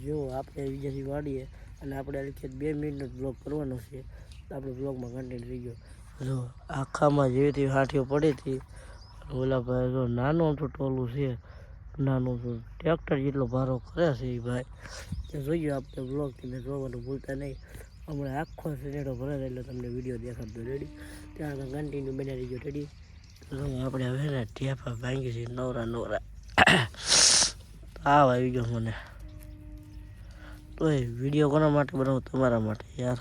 જો આપણે વિજયથી વાડીએ અને આપણે લખીએ 2 મિનિટનો બ્લોગ કરવાનો છે. તો આપણે બ્લોગમાં કન્ટેન્ટ થઈ ગયો. જો આખામાં જેવી હાથીઓ પડી હતી. ઓલા ભાઈ જો નાનું તો ટોલું છે, નાનું તો ટ્રેક્ટર જેટલો ભારો કરે છે એ ભાઈ. તો જોઈએ આપણે બ્લોગ તમે જોવાનું ભૂલતા નહીં. હમણાં આખો સનેડો ભરાય એટલે તમને વિડીયો દેખાડતો રેડી. ત્યાં કન્ટિન્યુ બનાવી દીધો રેડી. તો આપણે હવે ને ઢેફા ભાંગી છે નવરા તાવ આવી ગયો મને. તો એ વિડીયો કોના માટે બનાવું? તમારા માટે યાર.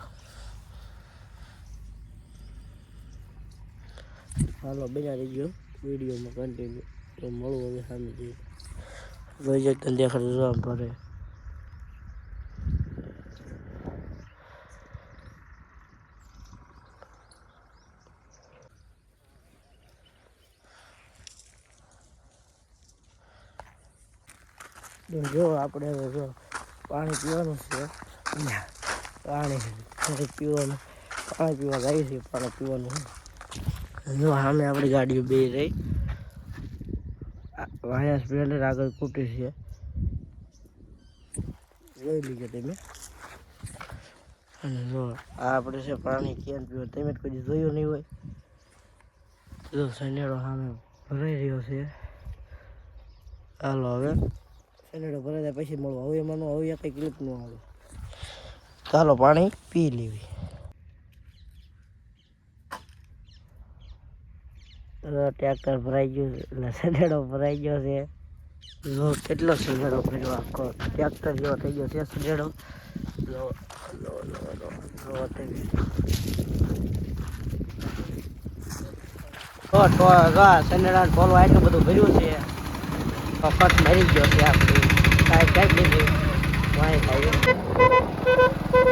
હાલો બનાવી ગયો વિડીયોમાં કન્ટિન્યુ. તો મળવું હવે સામે જઈએ. રોજ એક દેખાડતો જવા પડે. જો આપણે હવે જો પાણી પીવાનું છે. પાણી પીવા જાય છે. પાણી પીવાનું જો સામે આપણી ગાડીઓ બે રહી. વાયા સ્પ્લેન્ડર આગળ કૂટી છે, જોઈ લીધો તમે. અને જો આ આપણે છે પાણી ક્યાં પીવા તમે કોઈ જોયું નહીં હોય. જો સનેડો સામે ભરાઈ રહ્યો છે. હાલો હવે સનેડો ભરાઈ જાય પછી મળવું. હવે એમાંનું હવે કંઈ ક્લિપ ન આવે. ચાલો પાણી પી લેવી. ટ્રેક્ટર ભરાઈ ગયું એટલે સનેડો ભરાઈ ગયો છે. જો કેટલો સનેડો ભર્યો આખો ટ્રેક્ટર જેવો થઈ ગયો છે સનેડો. સનેડા ટોલો આટલું બધું ભર્યું છે. ફટ મરી ગયો છે. આપણી કાંઈ લીધી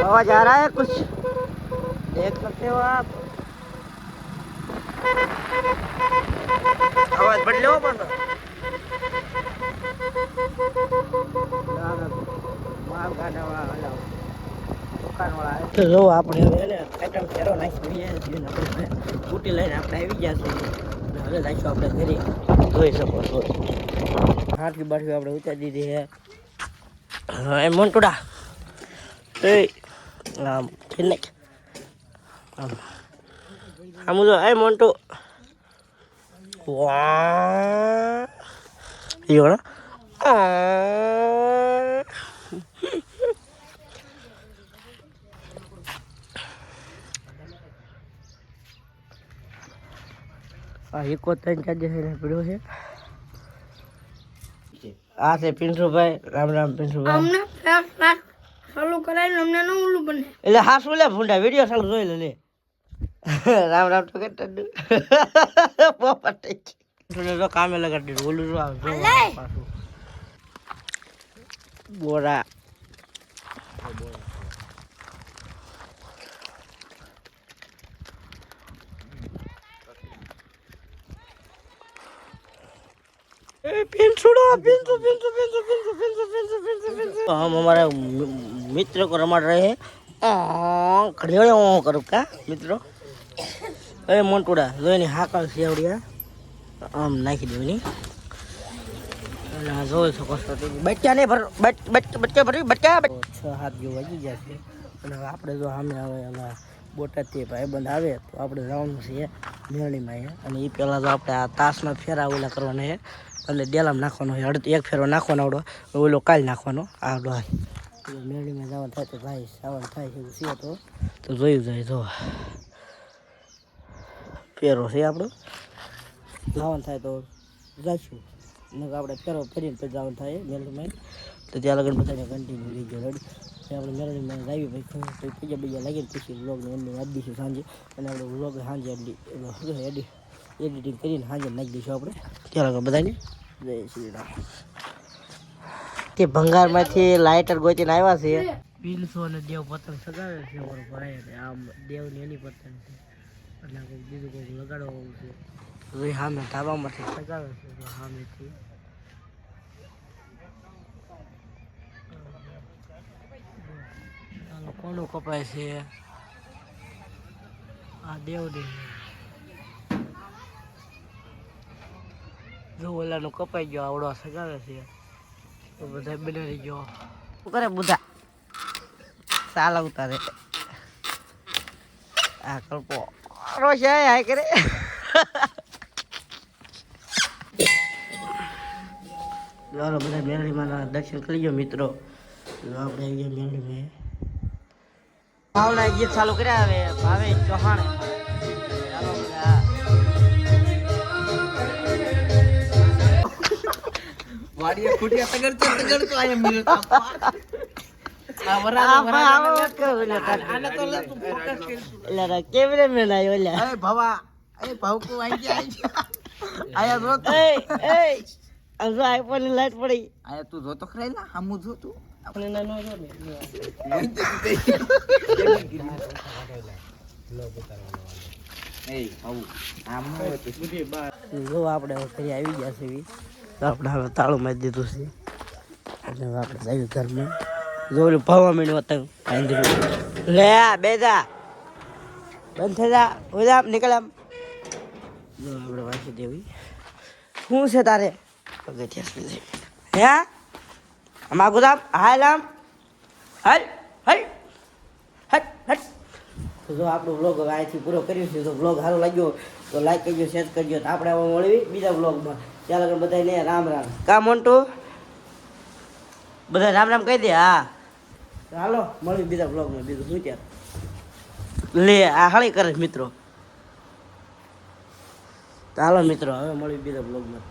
आवाज आ रहा है कुछ देख सकते हो आप. आवाज बढ़ लो बंद. તો જો આપણે હવે ને આઈટમ ફેરો નાખી આપણે સ્કૂટી લઈને આપણે આવી ગયા છીએ. હવે નાખ્યું આપણે ઘરે જોઈ શકો છો. હાથની બાટલી આપણે ઉતારી દીધી છે. એ મોન્ટુડા આમ ખેલને આમ જો એ મોન્ટુ વાહ યો આ એકો ત્રણ ચાર દિવસ પડ્યો છે. આ છે પિન્ટુભાઈ. રામ રામ પિન્ટુભાઈ. અમને ચાલુ કરાય અમને ન ઓલું બને એટલે હા શું લે ભૂંડા વિડીયો ચાલુ જોઈ લે. રામ રામ તો કેટલા પોપટ તો કામે લગાડી દીધું. ઓલું જો પાછું બોરા. हम हमारे मित्र को रमाड़ रहे हैं. खड़े करो क्या मित्रों? अरे मोन्टुड़ा जोई हाकल सेवड़िया आम नाखी देवनी. જોઈ શકો છો બચ્ચા ને બચ્ચા ભરી બચ્ચા 6-7 જેવું વાગી ગયા છે. અને હવે આપણે જો સામે આવે એમાં બોટાદથી ભાઈબંધ આવે તો આપણે જવાનું છે મેળીમાં. અને એ પહેલાં તો આપણે આ તાસમાં ફેરા ઓલા કરવાના છે. એટલે ડેલામાં નાખવાનો છે. એક ફેરો નાખવાનો આવડો, ઓલો કાલ નાખવાનો આવડો. મેળીમાં જવાનું થાય તો ભાઈ સાવન થાય છે તો જોયું જાય. જો ફેરો છે આપણો. જવાનું થાય તો જઈશું. આપણે ફેરો ફરીને તો જવાનું થાય મેળવીમાં. તો ત્યાં લગન બધાને કન્ટિન્યુ રહી ગયો રેડી. આપણે મેળવીમાં આવી ભાઈ બીજા લાગીને પછી વ્લોગને એમને આપી દઈશું સાંજે. અને આપણે વ્લોગ સાંજે એડિટિંગ કરીને સાંજે નાખી દઈશું આપણે. ત્યાં લગન બધાને જય શ્રી રામ. તે ભંગારમાંથી લાઇટર ગોતીને આવ્યા છે. પીલસો અને દેવ પતંગ સગાવે છે. આમ દેવની એની પતંગ છે. એટલે બીજું કોઈ લગાડવાનું છે. સામે ધાબામાંથી સગાવે છે. સામેથી કોનું કપાય છે? આ દેવની. જો ઓલાનું કપાઈ ગયો આવડો સગાવે છે. તો બધા બનાવી ગયો. શું કરે બુધા ચાલ ઉતારે આ કલ્પો રોશે હાય કરે ચાલો બધા મેરડીમાં દર્શન કરી ગયો મિત્રો આપણે આવી ગયા મેરડીમાં ભાવના ગીત ચાલુ કર્યા હવે ભાવેશ ચૌહાણ ચાલો બધા વાડીએ ખુટિયા તગડતો આયા મિલ કેમેરામેન આવ્યો લ્યા અરે ભવા એ ભાવકો આઈ ગયા આયા જો તો અઝો આઈફોન ની લાઈટ પડી આયા તું જોતો ખરેલા હામુ જો તું આપણે નાનો જો ને એ ભાવ આમ નો હોય તો જો આપણે હવે ઘરે આવી ગયા છે તો આપણે હવે તાળું મારી દીધું છે એટલે હવે આપણે જઈએ ઘરમાં જો ઓલું ભવા મીણું હતું લે બેજા બંધ થઈ જા ઓલા નીકળ આમ જો આપણે વાંચી દેવી શું છે તારે પગથિયા હે આમાં ગુદામ હાલ આમ હલ હલ હટ હટ તો જો આપણો વ્લોગ હવે અહીંથી પૂરો કર્યો છે તો વ્લોગ સારો લાગ્યો તો લાઈક કરજો શેર કરજો તો આપણે હવે મળવી બીજા વ્લોગમાં ત્યાં લગન બધાને રામ રામ કા મોન્ટુ બધા રામ રામ કહી દે હા હાલો મળવી બીજા વ્લોગમાં બીજું શું ત્યારે લે આ હળી કરે મિત્રો તો હાલો મિત્રો હવે મળવી બીજા વ્લોગમાં